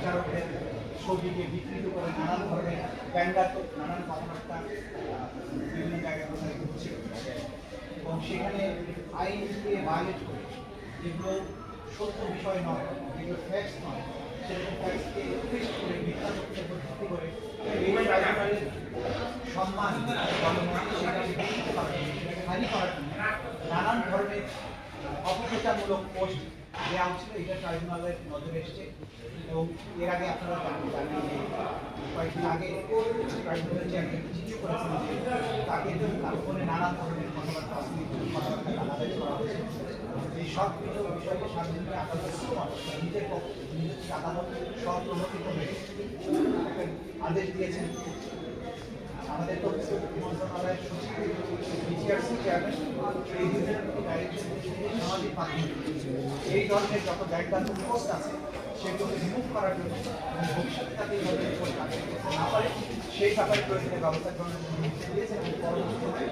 বিচারকদের ছবিকে বিকৃত করে নানান ধরনের ব্যঙ্গাত্মক নানান কথাবার্তা বিভিন্ন জায়গায় প্রচারিত হচ্ছিল এবং সেখানে আইনকে ভায়োলেট করে যেগুলো সত্য বিষয় নয়, যেগুলো ফ্যাক্টস নয়, সেরকম ফ্যাক্টসকে টুইস্ট করে মিথ্যা তথ্যের উপর ভিত্তি করে এই ট্রাইব্যুনালের সম্মান সেটাকে বিকৃত করার জন্য, সেটাকে হানি করার জন্য নানান ধরনের অপপ্রচারমূলক পোস্ট দেওয়া হচ্ছিল। এটা ট্রাইব্যুনালের নজরে এসছে এবং এর আগে আপনারা জানেন যে কয়েকদিন আগে ট্রাইব্যুনালের চেয়ারম্যান চিঠি করেছেন যে তাকে তার ফোনে নানান ধরনের কথাবার্তা গালাগালি করা হয়েছে। এই সব কিছু বিষয়ে সার্বজনীন আদালত নিজের পক্ষে নিজের আদালত স্বপ্রণোদিত হয়ে একটা আদেশ দিয়েছেন। আমাদের তথ্য মন্ত্রণালয়ের সচিব বিটিআরসি চেয়ারম্যান এই দুজনের প্রতি ডাইরেকশন সামাজিক মাধ্যমে এই ধরনের যত ব্যঙ্গাত্মক পোস্ট আছে সেগুলোকে রিমুভ করার জন্য এবং ভবিষ্যতে তাকে এই ধরনের পোস্ট আগে না পারে সেই ব্যাপারে প্রয়োজনীয় ব্যবস্থা গ্রহণের নির্দেশ দিয়েছেন এবং পরবর্তীতে